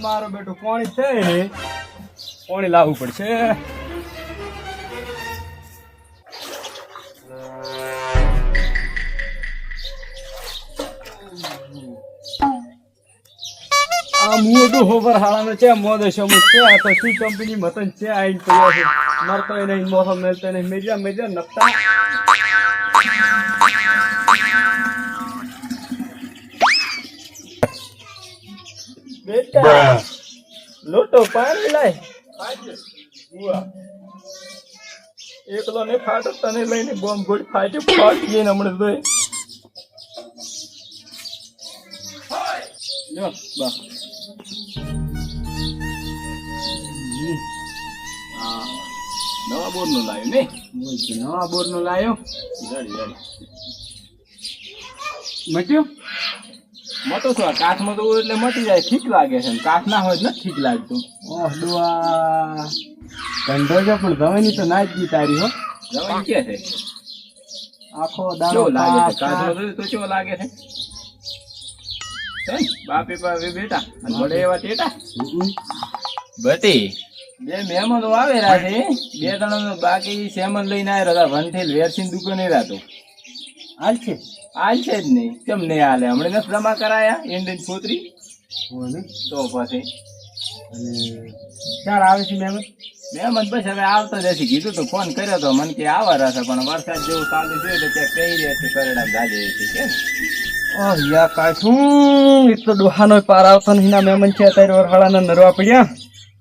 મારો બેટો પાણી છે ને પાણી લાવવું પડશે. આ મોટું હોબર હાળાનો છે મોદે સમુદ છે. આ તો સી કંપની મતન છે. આઈને પડ્યો છે મરતો નહીં મોસમ મેલતો નહીં મેજા મેજા નપતા બેટા લોટો પાણી લાય એકલો ને ફાટો તને લઈને બોમ્બ ગોળ ફાટી ફાટી જઈને હમણાં જોઈ જો બા નવા બોર નું લાવ્યો ને નવા બોર નું લાવ્યો મટ્યું મતો શું કાચમાં તો એટલે મટી જાય ઠીક લાગે છે કાચ ના હોય નથી ઠીક લાગતું. ઓહ ડુઆ ધંધો છે પણ જવાની તો ના જ દી તારી હો. જવાની કે છે આખો દાડો લાગે છે કાચમાં તો કેવો લાગે છે બાપે બાપે બેટા અને વડે એવા ટેટા બટી બે મહેમાનો આવેલા છે. બે ત્રણ બાકી સેમન લઈને આવ્યા હતા વનથેલ વેરસીન દુકાને રાતો હાલ છે જ નહીં કેમ નહીં હાલે હમણાં નથી જમા કરાયા ઇન્ડિયન છોતરી તો પછી ચાર આવે છે મહેમાન બસ હવે આવતા જ હશે કીધું તો ફોન કર્યો તો મને કે આવવા રહેશે પણ વરસાદ જેવું ચાલુ છે એટલે ત્યાં કઈ રહ્યા છે કરેડા ગાજે છે કે યા કાઠું એક તો ડોહાનો પાર આવતો નહીં ના મહેમાન છે અત્યારે વરહાળાના નરવા પડ્યા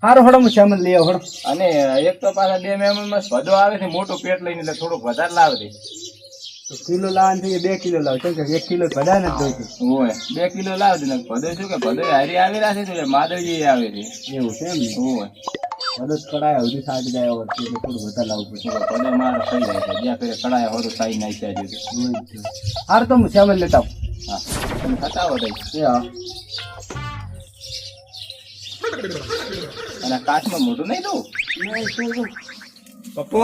હારો હડો હું સામાન લઈ આવ હડો. અને એક તો પાછા બે મહેમાન માં ભદો આવે છે મોટું પેટ લઈને એટલે થોડુંક વધારે લાવે છે તો કિલો લાવવાનું થઈ 2 કિલો લાવ કેમ કે 1 કિલો ભડા ને જોઈતું હોય 2 કિલો લાવ દે ને ભદો શું કે ભદો હારી આવેલા છે તો માદળી આવે છે એવું છે એમ હોય ભદો કડાયા સુધી સાજી જાય હોય એટલે થોડું વધારે લાવવું પડશે ભદો માર થઈ જાય છે જ્યાં ફેરે કડાયા હોય તો સાઈ નાખ્યા છે હાર તો હું સામાન લેતા હા તમે ખાતા હોય એ હા અને કાચમાં મોટું નહીં દઉં પપ્પુ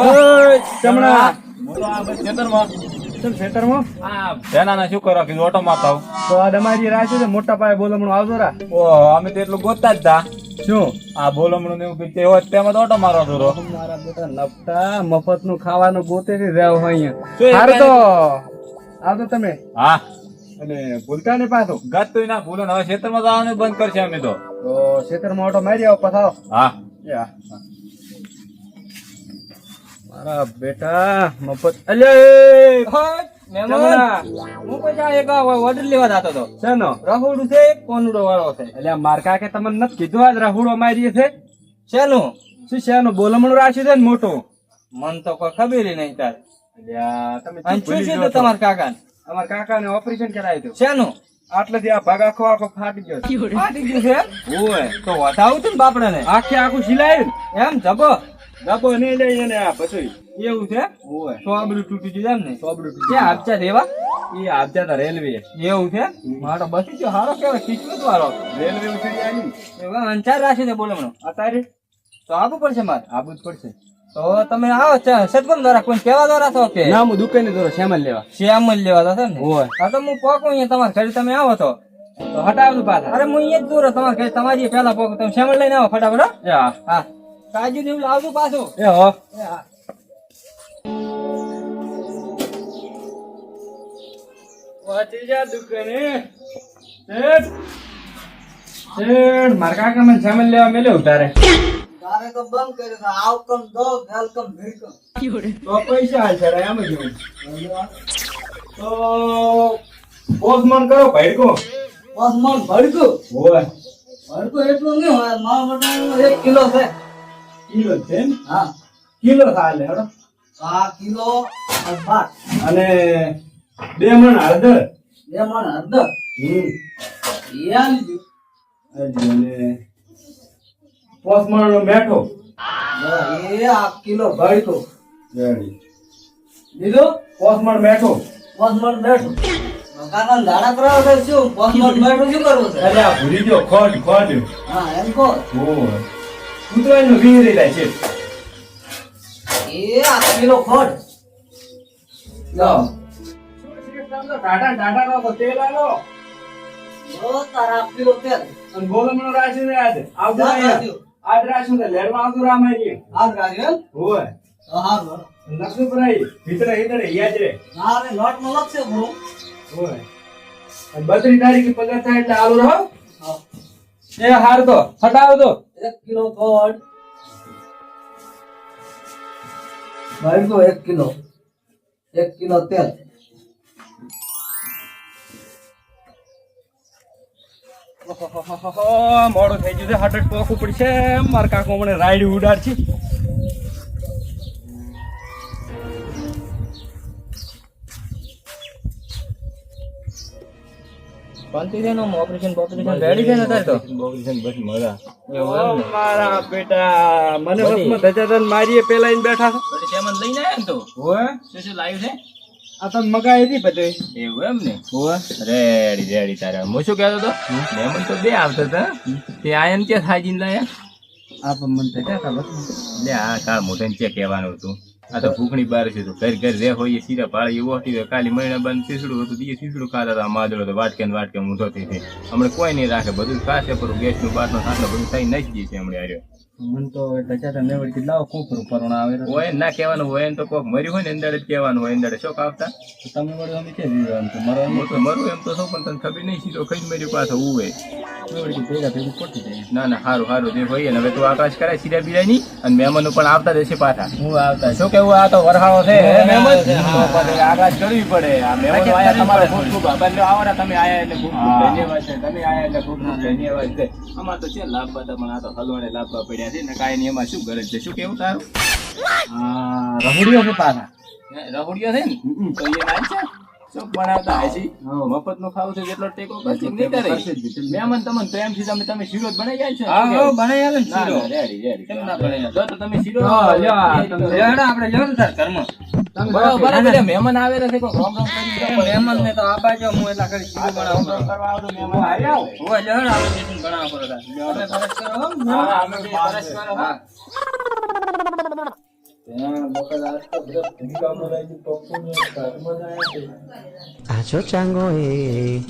ચમણા બોલો આ બસ ખેતરમાં ખેતરમાં આ ભેનાના શું કરો કે ઓટો મારતા તો આ તમારી રાશે છે મોટા પાયે બોલમણું આવતો રા ઓહો અમે તો એટલું ગોતતા જ તા શું આ બોલમણું ને એવું કે હોય તેમાં તો ઓટો મારવા દો મારા બેટા નપટા મફત નું ખાવાનું ગોતે છે રહેવ અહીંયા હાર તો આવતો તમે હા અને ભૂલતા ને પાછો ગત તો ના ભૂલો હવે ખેતરમાં જવાનું બંધ કરશે અમે તો ખેતરમાં ઓટો મારી આવો પથાવો હા મારા બેટા મફત અલે હું પછી એક ઓર્ડર લેવા જતો હતો શેનો રહોડું છે કોનુડો વાળો છે એટલે મારકા કે તમને નથી કીધું આજ રહોડો મારીએ છે શેનું શું શેનું બોલમણું રાખ્યું છે ને મોટું મન તો કોઈ ખબર નહીં તાર તમે શું છે તમારા કાકા અમારા કાકા ને ઓપરેશન કરાવ્યું હતું શેનું આટલેથી આ ભાગ આખો ફાટી ગયો છે ઓય તો વધાવું હતું ને બાપડા ને આખું સિલાયું એમ જબો નહીં લઈ ને આ પછી એવું છે સોબડું તૂટી ગયું એમ ને સોબડું તૂટી આપચા દેવા એ આપચા તા રેલવે એવું છે મારો બસી ગયો હારો કેવાય કિસ્મત વાળો રેલવે ઉતરી આવી એવું અંચાર રાખી દે બોલો અત્યારે તો આવવું પડશે મારે આવવું જ પડશે તો તમે આવો સદગમ દ્વારા કોઈ કેવા દ્વારા છો કે ના હું દુકાને દોરો શ્યામલ લેવા હતા ને હોય હા તો હું પોકું અહીંયા તમારા ઘરે તમે આવો તો હટાવતું પાછા અરે હું અહીંયા જ દોરો તમારા ઘરે તમારી પેલા પોકું તમે શ્યામલ લઈને આવો ફટાફટ હા કાજુ ને એવું લાવજો પાછું એ હો દુકાને મારા કાકા મને સામાન લેવા મેલ્યો તારે તો બંધ કર્યો આવકમ દો વેલકમ વેલકમ તો પૈસા હાલ છે એમ જ તો પોસ્ટમોન કરો ભડકો પોસ્ટમોન ભડકો હોય ભડકો એટલું નહીં હોય મારા માટે 1 કિલો છે કિલો છે હા કિલો થાલે હડો 5 કિલો અને 2 મણ હળદર અને પોસ્ટમોન નો મેઠો એ 1 કિલો ભડકો રેડી લીધો પોસ્ટમોન મેઠો કાકા દાડા કરાવો છે શું પોસ્ટમોન મેઠો શું કરવું છે અરે આ ભૂલી ગયો ખોડ હા એમ કો ઓ કૂતરાનો વીરી જાય છે એ 1 કિલો ખોડ લો ટાટા નો તેલ આલો અને બોલમણો રાખ્યું ને આજે આવતું નહીં. આજ રાખ્યું છે લેડમાં આવતું રામાયણ હોય લખશું પરાઈ ભીતરે હિતરે યાદ રે હોય. અને 32 તારીખે પગાર થાય એટલે આલુ રહો. એ હાર તો હટાવ તો 1 કિલો ગોળ, 1 કિલો 1 કિલો તેલ. મોડું થઈ ગયું છે. હટટ ટોકું પડશે. મારા કાકો મને રાયડી ઉડાડ છે. મારા બેટા મને વસમાં ધજાધન મારીએ પેલા આઈને બેઠા છો. હોય આ તો મગાઈ હતી બધું. રેડી તારા હું શું કહેતો હતો મહેમાન તો બે આવતા હતા તે આયન ક્યાં થાજીને લાયા આ પણ મને ધજા હતા બસ. લે આ કા મોઢાને ચેક કહેવાનું હતું આ તો ભૂખની બાર છે તો ઘર ઘર રે હોય સીધા પાળી ઓટી કાલી મહિના બંધ શીસડું હતું દીએ શીસડું ખાતા હતા માદળો તો વાટકે ને વાટકે ઊંધો થઈ થઈ હમણાં કોઈ નહીં રાખે બધું ખાશે પર ગેસનું બાટનો સાટલો બધું થઈ નાખી છે હમણાં આર્યો મને તો ધજા તો ને વળી લાવો કોપરું પરોણા આવે હોય ના કહેવાનું હોય ને તો કોક મર્યું હોય ને અંદર જ કહેવાનું હોય અંદર શોખ આવતા તમે વળી અમે કે જીવવાનું તો મરો હું તો મરું એમ તો શું પણ તને ખબર નહીં સીધો ખાઈ મર્યું પાછો ઉવે વળી ભેગા ભેગું ખોટી જાય. ના ના સારું સારું જે હોય ને હવે તું આકાશ કરાય સીધા બીજા ની અને મહેમાનો પણ આવતા જશે પાછા હું આવતા શું કેવું આ તો વરહાળો છે મહેમાન આકાશ કરવી પડે આ મહેમાનો આયા તમારો ખૂબ ખૂબ આભાર લ્યો આવરા તમે આયા એટલે ખૂબ ખૂબ ધન્યવાદ છે તમે આયા એટલે ખૂબ ખૂબ ધન્યવાદ છે આમાં તો છે લાભ બધા પણ આ તો હલવાડે લાભવા પડ્યા છે ને કાંઈ નહીં એમાં શું ગરજ છે શું કેવું તારું રहुડિયો છે પાછા રહોડિયો છે ને તો એ નામ છે શું બનાવતા હશી મફત નું ખાવું છે જેટલો ટેકો કરશે નહીં કરે મહેમાન તમને પ્રેમથી તમે શીરો જ બનાવી જાય છો બનાવી આવે ને શીરો. રેડી કેમ ના બનાવી જો તો તમે શીરો આપણે લેવો તો તાર ઘરમાં બરાબર મહેમાન આવે છે કોઈ રોમ રોમ કરી મહેમાન ને તો આ બાજુ હું એટલા કરી શીરો બનાવું કરવા આવતો મહેમાન આવ્યા હોય લેવડ આપણે બેસીને બનાવવા પડે તાર. તમે ફરજ કરો હો. હા અમે બે પરસ કરો હા. આછો ચાંગો એ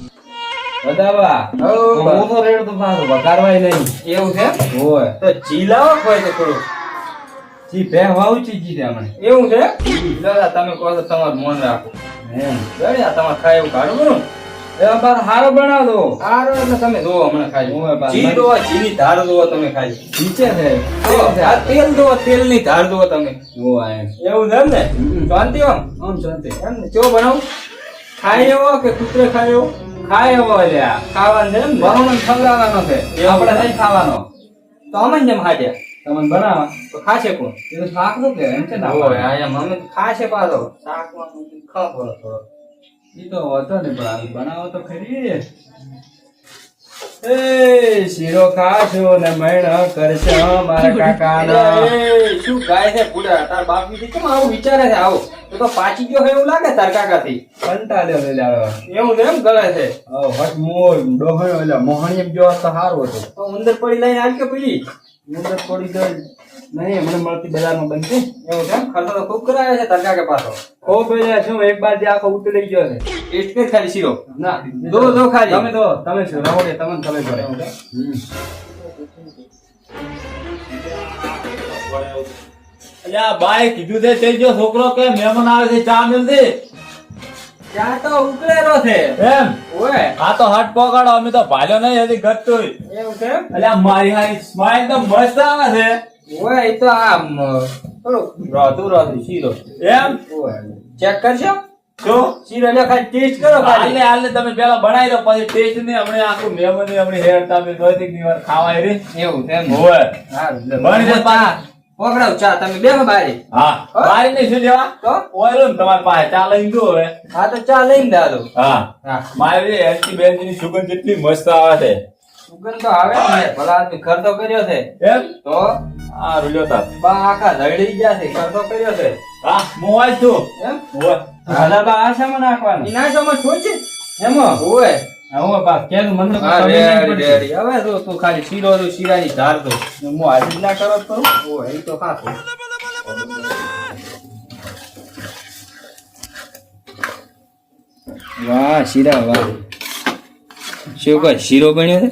બધાવા હું તો રેડ તો પાછો વઘારવાય નહીં. એવું છે હોય તો ચીલાવો હોય તો થોડું ચી ભે વાવ ચી હમણે એવું છે. દાદા તમે કહો તો તમારું મન રાખો એમ રેડી આ તમારે ખાય એવું કાઢું કરું એ બાર હારો બનાવ દો હારો એટલે તમે જો હમણાં ખાઈ ચી દો ચીની ધાર દો તમે ખાઈ નીચે છે આ તેલ દો તેલની ધાર દો તમે જો એવું છે એમ ને શાંતિ આમ શાંતિ એમ ને ચો બનાવું ખાય એવો કે કૂતરે ખાય એવો ખાય એવો લ્યા ખાવાનું છે એમ બરોણો ખવડાવવાનો છે આપણે નહીં ખાવાનો તો અમે જેમ હાજ્યા તમને બનાવવા તો ખાશે કોણ એ તો શાક નું કે એમ છે ને અમે ખાશે પાછો શાક ખાવ થોડો ઈ તો હતો ને પણ બનાવો તો ખરી. એ શીરો ખાશો ને મણ કરશો મારા કાકાના. શું ગાય છે બુડા તાર બાપ ની કેમ આવું વિચારે છે આવું તો પાછી ગયો એવું લાગે તાર કાકાથી કંટાળ્યો લે એવું એમ ગળે છે હટ મોર ડોહયો એટલે મોહણી જો તો સારું હતું તો અંદર પડી લઈને આવી કે પેલી અંદર પડી ગઈ નહીં મને મળતી બજારમાં બનશે એવું છે ખર્ચો તો ખૂબ કરાવે છે તાર કાકા પાછો ખૂબ શું એક બાદ આખો ઉતરી ગયો છે ટેસ્ટ કે ખાલી શીરો ના દો ખાલી તમે તો તમે શું રહોડે તમને તમે પડે અલ્યા બાઈ કીધું છે તે જો છોકરો કે મહેમાન આવે છે ચા મિલ દે ચા તો ઉકળેલો છે એમ ઓય આ તો હટ પકડો અમે તો ભાલ્યો નહીં હજી ગતતોય એવું છે અલ્યા મારી હારી સ્માઈલ તો મસ્ત આવે છે ઓય એ તો આમ થોડું રોતું શીરો એમ ઓય ચેક કરશો શું શીરો એટલે ખાલી ટેસ્ટ કરો ખાલી હાલે તમે પેલા બનાવી દો પછી ટેસ્ટ ને હમણે આખું મહેમાન ને હમણે હેર તમે દોતિક ની વાર ખાવાય રે એવું છે એમ હોય હારું બની જાય પા પકડાવ ચા તમે બેહો બારી હા બારી નહીં શું લેવા તો ઓયરો ને તમારી પાસે ચા લઈને દો હવે હા તો ચા લઈને દાદો હા હા મારી એન્ટી બેન્ટી ની સુગંધ કેટલી મસ્ત આવે છે સુગંધ તો આવે ને ભલા આદમી ખર્ચો કર્યો છે એમ તો આ રૂલ્યો તા બા આખા ધડી ગયા છે ખર્ચો કર્યો છે હા મોવાય છું એમ ઓય હાલા બા આ શામાં નાખવાનું ઈ નાખવામાં છોડ છે એમાં ઓય હવે બા કેનું મને તો ખબર નહીં પડી હવે જો તું ખાલી શીરો દો શીરાની ધાર દો હું હાજી ના કરો તો ઓય ઈ તો ખાતો વાહ શીરા વાહ શું કોઈ શીરો બન્યો છે?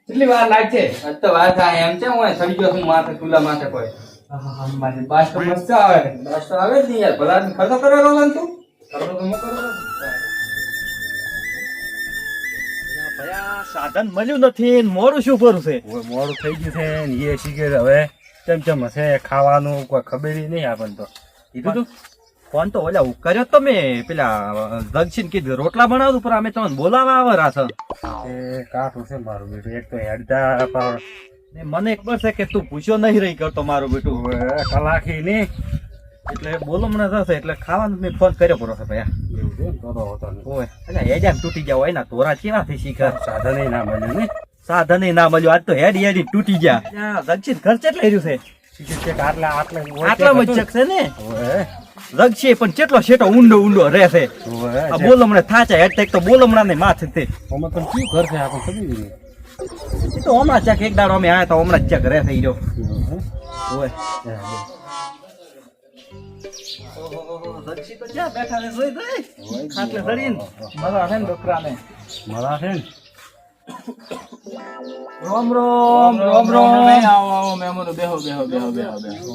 કેટલી વાર લાગશે? આજ તો વાર થાય એમ છે. હું સડી ગયો છું માથે, ચૂલા માથે કોઈ. બાસ તો મસ્ત આવે. બાસ તો આવે જ નહીં યાર. ભલા ખર્ચો કરેલો ને તું? ખર્ચો તો હું કરેલો. ભયા સાધન મળ્યું નથી ને મોડું શું કરું છે? મોડું થઈ ગયું છે ને એ શીખે હવે ચમચમ હશે ખાવાનું કોઈ ખબર નહીં આપણને તો કીધું તું ફોન તો ઓલા કર્યો તો મેં પેલા જગસીને કીધું રોટલા બનાવતું પણ અમે તમને બોલાવા આવે રાસ એ કાઠું છે મારું બેટું એક તો હેડતા પણ ને મને ખબર છે કે તું પૂછ્યો નહીં રહી કરતો મારું બેટું કલાકી નહીં એટલે બોલો મને થશે એટલે ખાવાનું મેં ફોન કર્યો પૂરો છે ભયા એવું છે ને તો હોતો નહીં ઓય એટલે હેડ તૂટી જાવ હોય ને તોરા કેવાથી શીખર સાધન ના મળ્યું ને સાધન ના મળ્યું આજ તો હેડ તૂટી ગયા જગસીન ઘર કેટલા રહ્યું છે શીખે છે કે આટલા આટલા વચ્ચે છે ને ઓય રગશે પણ કેટલો શેટો ઊંડો રહેશે આ બોલમણે થાચા હેડ તો બોલમણા ને માથે તે અમે પણ શું ઘર છે આપણે ખબર નહીં એ તો હમણાં ચેક એક દાડો અમે આયા તો હમણાં ચેક રહેશે ઈ જો ઓય રગશી તો ક્યાં બેઠા છે જોઈ જોઈ ખાટલે ધરીને મજા છે ને ડોકરાને મળા છે ને રોમ રોમ રોમ રોમ આવો આવો મહેમાનો બેહો બેહો બેહો બેહો બેહો.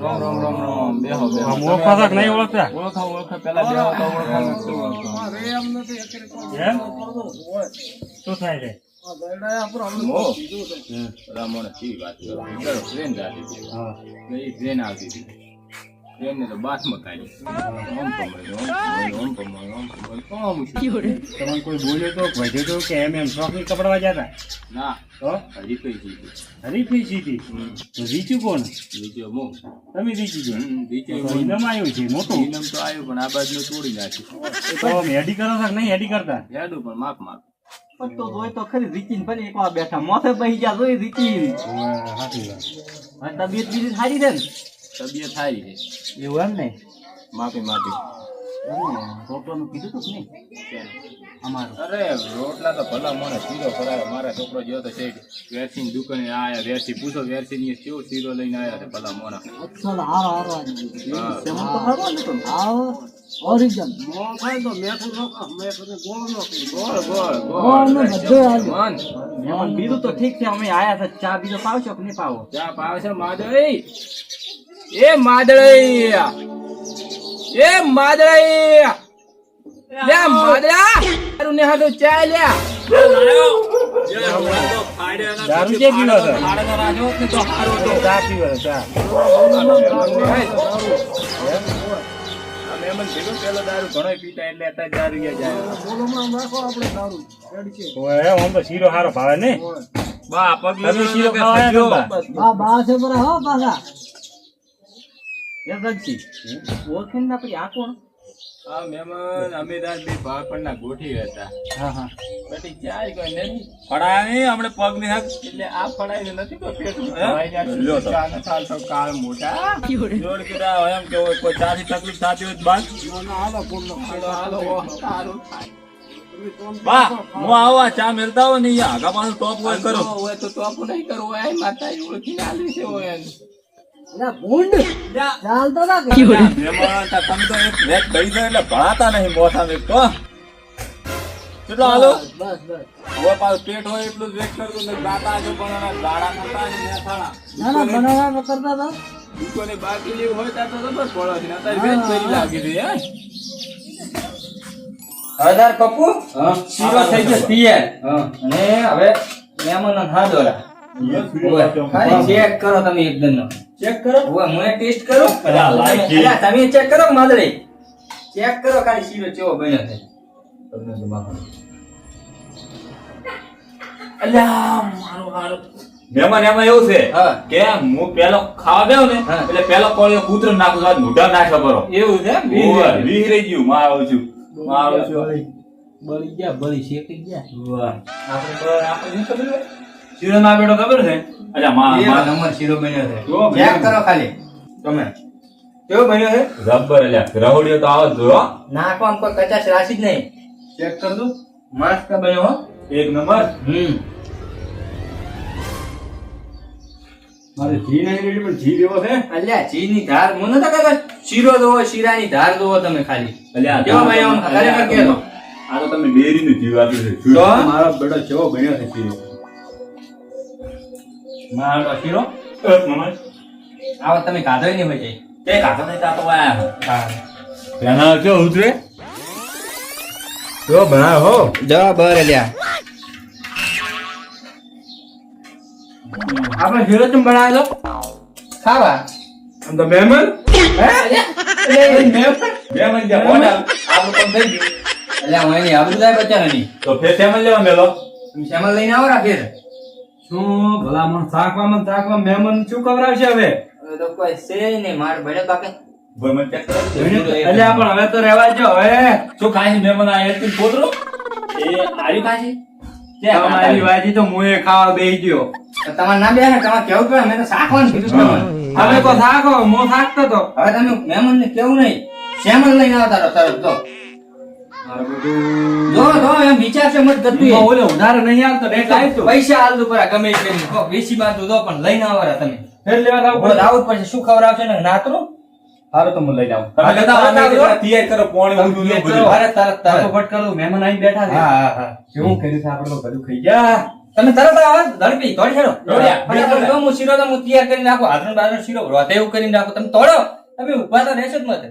રોમ રોમ રોમ રોમ બેહો બેહો. આમ ઓળખા છે કે નહીં ઓળખતા ઓળખો પેલા બેહો તો ઓળખો. એમ શું થાય છે રામોને કેવી વાત કરો. ટ્રેન જાતી હતી. હા એ ટ્રેન આવતી હતી. ટ્રેન ને તો બાસમાં કાઢી. તમને કોઈ બોલ્યો તો વધ્યો તો કે એમ શોખ ની કપડવા જતા ના તો હજી કઈ સીધી. હરીફી સીધી તો રીચું કોણ બીજો મો. તમે રીચું છો બીજો તો ઇનામ આવ્યું છે મોટું ઇનામ તો આવ્યું પણ આ બાજુ તોડી નાખ્યું. તો હેડી કરો છો કે નહીં હેડી કરતા યાડું પણ માપ માપ. પણ તો જોઈ તો ખરી રીચીન પણ એકવાર બેઠા મોથે બેસી ગયા જોઈ રીચીન સાચી વાત અને તબિયત બીજી સારી છે ને તબિયત સારી છે. એવું એમ ને માપી માપી. રોટવાનું કીધું તું કે નહીં અમારું અરે રોટલા તો ભલા મને શીરો કરાયો. મારા છોકરો ગયો તો શેઠ વેરસી ની દુકાને આયા. વેરસી પૂછો વેરસી ની કેવો શીરો લઈને આયા છે ભલા મોના. બીજું તો ઠીક છે અમે આયા છે ચા બીજો પાવશો કે નહીં પાવો ચા પાવે છે માદળી. એ માદળી એ માદળી લે માદળા તારું ને હાથો ચા લ્યા. દારૂ કે પીવો છો મારે રાજો ને તો હારો તો ચા પીવો છો, ચા મહેમાન ભેગો પેલો દારૂ ઘણો પીતા એટલે અત્યારે દારૂ જાય. ઓય આમ તો શીરો હારો ભાવે ને બા પગ તમે શીરો ખાવા ઓળખીને ના પછી આ કોણ આ મહેમાન અમે રાત બે ભાગપણના ગોઠી હતા. હા હા પછી ચાર કોઈ નથી ફળાયા નહીં હમણે પગ ની હક એટલે આ ફળાય નથી કોઈ પેટ ચાલ તો કાળ મોટા જોડ કીધા હોય એમ કે હોય કોઈ ચાથી તકલીફ થતી હોય તો બાદ હાલો બા હું આવા ચા મેલતા હોય ને આગા પાછું ટોપ હોય કરો હોય તો ટોપ નહીં કરવું હોય માતા ઓળખી ના લે છે હોય મહેમાન તમે તો એક વેચ કરી દો એટલે ભણાતા નહીં મોટા ને તો કેટલો હાલો હોય પાછું પેટ હોય એટલું જ વેચ કરતું ને ગાતા જો પણ ગાડા કરતા ને દુકાને બાકી જેવું હોય ત્યાં તો ખબર પડે છે અત્યારે વેચ કરી લાગી છે હજાર પપ્પુ શીરો થઈ ગયો તૈયાર અને હવે મહેમાન હાડોરા ખાલી ચેક કરો તમે એકદમ ચેક કરો મને ટેસ્ટ કરો તમે ચેક કરો માદળી ચેક કરો ખાલી શીરો કેવો બન્યો છે અલ્યા મારો હારો મહેમાન એમાં એવું છે કે હું પેલો ખાવા ગયો ને એટલે પેલો કોળિયો કૂતરો નાખું છું મોઢા નાખે બરો એવું છે વિહરી ગયું માં આવું છું બળી ગયા બળી શેકી ગયા આપણે ખબર હોય શીરો ના બેટો ખબર છે અચ્છા માં નંબર શીરો બન્યો છે ચેક કરો ખાલી તમે કેવો બન્યો છે રબર એટલે રહોડિયો તો આવો જો નાખવામાં કોઈ કચાશ રાશી જ નહીં ચેક કર દો મસ્ત બન્યો હો એક નંબર મારે ઘી નહીં રેડી પણ ઘી દેવો છે અલ્યા જી ની ધાર મને તો કઈ શીરો દો શીરાની ધાર દો તમે ખાલી અલ્યા કેવો બન્યો ખરેખર કેતો આ તો તમે ડેરીનું જીવ આપ્યું છે તો મારો બેટો કેવો ભણ્યો છે શીરો. મારો શીરો મમ્મી આવો તમે કાઢો નહીં હોય તે કાકા ને તા તો આયા હા પેલા કેવો ઉતરે કેવો ભણાયો હો. જવા બરે લ્યા આપણે શીરો ચમ બનાવેલો ખાવા આમ તો મહેમાન બે મન જ્યાં બોડા આપણું પણ થઈ ગયું એટલે હું એની આબરૂ જાય બચ્ચા નહીં તો ફેર સેમન લેવા મેલો તમે શ્યામલ લઈને આવો રાખીએ શું ભલામણ શાકવામાં મહેમાન શું ખવડાવશે હવે હવે તો કોઈ છે નહીં માર બડે બાકે ભાઈ મને ચેક કરો એટલે પણ હવે તો રહેવા જો હવે શું ખાય છે મહેમાન આ એક પોતરો એ આરી ખાય છે તમારી વાજી તો મુએ ખાવા બેહી ગયો તમારે ના બે તમારે કેવું પડે મેં તો શાકવાનું કીધું તમને હવે તો શાકો મો શાકતો તો હવે તમે મહેમાન ને કેવું નહીં શ્યામલ લઈને આવતા રહો તરત તો જો એમ વિચાર છે મત ગતું ઓલે ઉધાર નહીં આવતો રેટ લાવતો પૈસા હાલતું પરા ગમે એ કરીને કહો વેચી બાજુ દો પણ લઈને આવરા તમે ફેર લેવા લાવ બોલો આવું જ પડશે શું ખવડાવશે ને નાતરું હાલો તો હું લઈ જાઉં. તમે કહેતા તરત અમે આવજો. તૈયાર કરો પોણી ઊંધું ને બધું અરે તરત ફટાફટ કરો મહેમાન આવી બેઠા છે હા શું કર્યું છે આપણે તો બધું ખાઈ ગયા તમે તરત આવો ઝડપી તોડી છેડો દોડ્યા. અને તમે જો હું શીરો તો હું તૈયાર કરીને નાખું હાથનો બાજરો શીરો રોતે એવું કરીને નાખું તમે તોડો તમે ઉભા તો રહેશો જ મત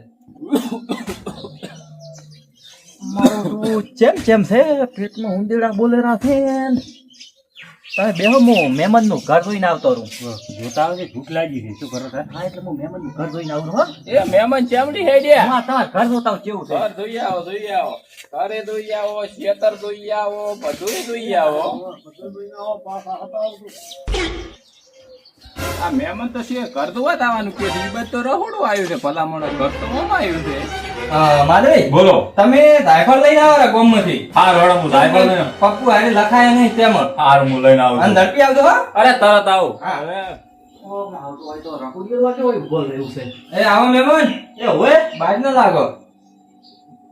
મારું ચેમ છે પેટમાં ઉંદેડા બોલેરા છે તમે બેહો હું મહેમાન નું ઘર જોઈને આવતો રહું. જોતા આવજે ભૂખ લાગી છે શું કરો છો હા એટલે હું મહેમાન નું ઘર જોઈને આવું હો. એ મહેમાન ચેમડી હેડ્યા. હા તમારે ઘર જોતા આવું કેવું છે ઘર જોઈ આવો ઘરે જોઈ આવો ખેતર જોઈ આવો બધું જોઈ આવો. આ મહેમાન તો છે ઘર જોવા જ આવવાનું કે છે. ઈ બધું તો રહોડું આવ્યું છે ભલામણો ઘર તો ઓમાં આવ્યું છે. માધવી બોલો તમે જાયફળ લઈને આવો રા ગોમમાંથી હા રોડ હું જાયફળ ને પપ્પુ હારે લખાયા નહીં તેમ હાર હું લઈને આવું અને છું. ઝડપી આવજો હો અરે તરત આવું હવે એ આવો મહેમાન એ હોય બાજ ન લાગો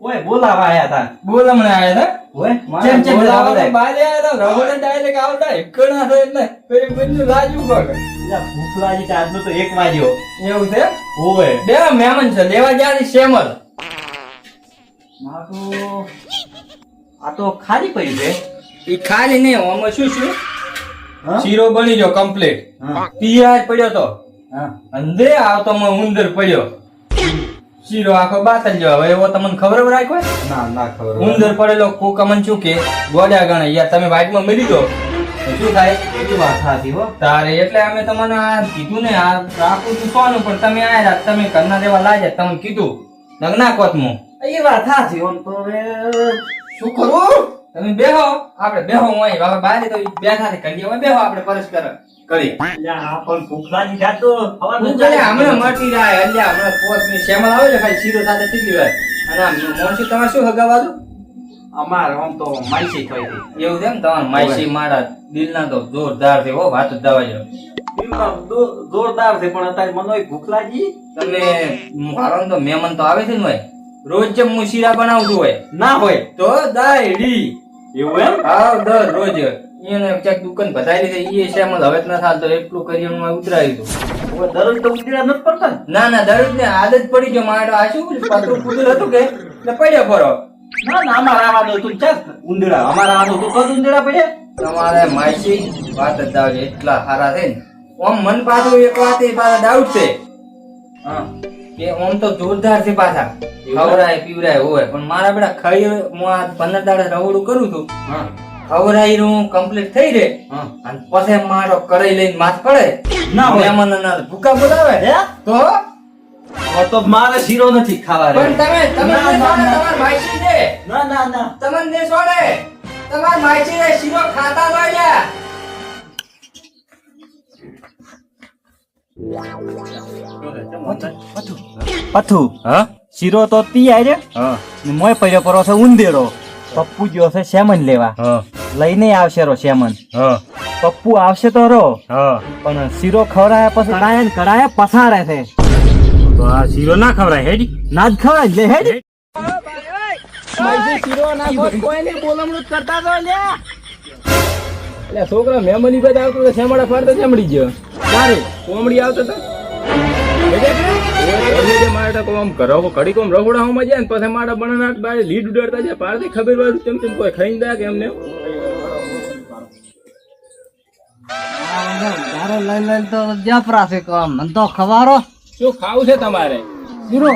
ઓય બોલાવા આયા હતા બોલ હમણાં આયા હતા હોય ચેમ ચેમ બોલાવા બોલાવો આયા? બાજ આયા હતા રહોડે ડાયરેક્ટ આવતા એકણા છે એટલે પેલી બંને લાજવું પડે એટલે ભૂખ લાગી છે આજનો તો 1 વાગ્યો એવું છે હોય બે મહેમાન છે લેવા ગયા છે શ્યામલ આ તો ખાલી પડી છે ઈ ખાલી નહીં આમાં શું શું હા? શીરો બની ગયો કમ્પ્લીટ હા પિયાજ પડ્યો તો હા અંદર આવતો માં ઉંદર પડ્યો શીરો આખો બાતલ જેવો હવે એવો તમને ખબર રાખ્યો ના ખબર ઉંદર પડેલો કોક અમન શું કે ગોડા ગણે યાર તમે વાઈટમાં મરી દો તો શું થાય એ વાત સાચી હો તારે એટલે અમે તમને આ કીધું ને આ રાખું છું સોનું પણ તમે આયા તમે ઘરના દેવા લાગ્યા તમને કીધું નગના કોતમું એ વાત સાચી ઓમ તો હવે શું કરું તમે બેહો આપણે બેહો હું અહીં હવે બારે તો બેઠા થી કરીએ હવે બેહો આપણે પરસ્પર કરી આ પણ ભૂખ લાગી છે તો હું કહે હમણાં મટી જાય અલ્યા હમણાં પોસ ની શેમલ આવે છે ખાલી શીરો સાથે ચીલી હોય અને આ મોણસી તમારે શું હગાવાતું અમારે આમ તો માઈસી થઈ હતી એવું છે ને તમારે માઈસી મારા દિલના તો જોરદાર છે હો વાત જ દવા જેવો જોરદાર છે પણ અત્યારે મને ભૂખ લાગી તમે મારો તો મહેમાન તો આવે છે ને ભાઈ રોજ જેમ હું શીરા બનાવતું હોય ના હોય તો દાયડી એવું એમ હા દર રોજ એને ક્યાંક દુકાન બધાઈ લીધી એ શેમલ હવે જ ન થાલ તો એટલું કરિયાણું ઉતરાયું હતું હવે દરરોજ તો ઉંદીડા નથી પડતા ને ના દરરોજ ને આદત પડી ગયો મારે આ શું પાતળું કુદર હતું કે એટલે પડ્યો ફરો ના અમારે આવા દો તું ચાલ ઉંદીડા અમારા આવા દો તો ઉંદીડા પડ્યા તમારે માયસી વાત જ દાવજે એટલા સારા છે ને ઓમ મન પાછું એક વાત એ પાછા ડાઉટ છે હા કે ઓમ તો જોરદાર છે પાછા ખવરાય પીવરાય હોય પણ મારા બેટા ખાઈ હું આ 15 દાડા રવડું કરું છું હા ખવરાઈ નું કમ્પ્લીટ થઈ રે હા અને પછી મારો કરાઈ લઈને માથ પડે ના હોય. મહેમાનોના ભૂકા બોલાવે હે તો તો મારે શીરો નથી ખાવા રે પણ તમે ના, ના, ના. તમાર માયસી છે ના તમને સોડે તમાર માયસી રે શીરો ખાતા ન લ્યા પથુ હા શીરો તો તિયાર રે હા ને મોય પડ્યો પરો છે ઉંદેડો પપ્પુ ગયો છે શેમન લેવા હા લઈને આવશે રો શેમન હા પપ્પુ આવશે તો રો હા પણ શીરો ખવડાયા પછી કડાયા ને કડાયા પસારે છે તો આ શીરો ના ખવડાય હેડી ના જ ખવડાય લે હેડ એટલે છોકરા મહેમાની બધા આવતો તો શેમાડા ફાડતો ચમડી ગયો. કોમડી આવતો તો એટલે જ ને? ઓય, એટલે જ મારે માટે કોઈ આમ ઘડીક આમ રહોડામાં જાય ને પછી મારા બનાના બારે લીડ ઉડાડતા જાય પારથી ખબર વાળું તેમ તેમ કોઈ ખાઈ દે કે એમને લઈ લઈ તો જપરા છે કામ મને તો ખવારો શું ખાવું છે તમારે શીરો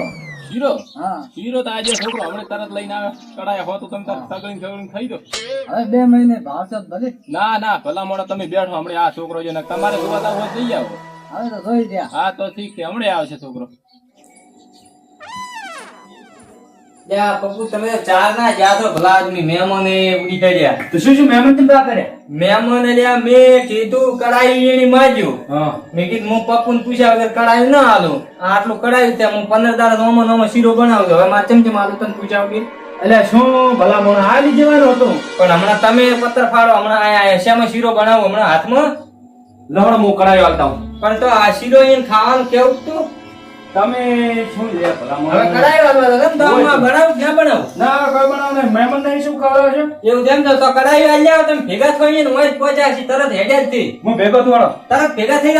શીરો હા શીરો તો આજે છોકરો હમણાં તરત લઈને આવે કડાયા હો તો તમે સગળી ખાઈ દો હવે 2 મહિને ભાવ છે ભલે ના ના ભલા મોડા તમે બેઠો હમણાં આ છોકરો છે ને તમારે જોવા હોય જઈ આવો હવે તો જોઈ દે હા તો ઠીક છે હમણાં આવશે છોકરો લ્યા પપ્પુ તમે ચાર ના જ્યાં તો ભલા આદમી મહેમાને ઉડી કર્યા તો શું મહેમાન તમે કરે મહેમાન લ્યા મેં કીધું કડાઈ એની માર્યું મેં કીધું હું પપ્પુ ને પૂછ્યા વગર કડાઈ ના હાલું આટલું કડાયું ત્યાં હું 15 દાડા નોમો શીરો બનાવજો હવે મારે ચમચમ આલુ તને પૂછ્યા વગર એટલે શું ભલા મોણ આવી જવાનું હતું પણ હમણાં તમે પત્ર ફાડો હમણાં આયા શેમાં શીરો બનાવો હમણાં હાથમાં લવણ હું કડાયો આલતા હું પણ તો આ શીરો એને ખાવાનું કેવું તું તમે શું લે ભલા મોણ હવે કડાઈ વાળવા તો કેમ તો હમણાં બનાવું ક્યાં બનાવું ના કોઈ બનાવ નહીં મહેમાન ને શું ખવડાવો છો એવું જેમ તો કડાઈ વાળી આવો તમે ભેગા થઈને હું જ પહોંચ્યા તરત હેડ્યા જ થી હું ભેગો થોડો તરત ભેગા થઈ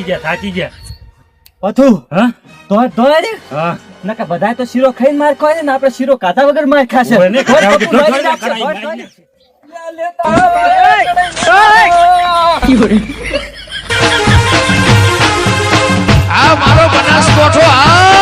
ગયા થાકી ગયા પથુ હા તો રે હા નકા બધાય તો શીરો ખાઈને માર ખાય ને આપણે શીરો કાધા વગર માર ખાશે ઓય ને ખાધા વગર ઓય, દોડ પપ્પુ, દોડ દોડ, કરાઈ દોડ. આ મારો બનાસકોઠો આ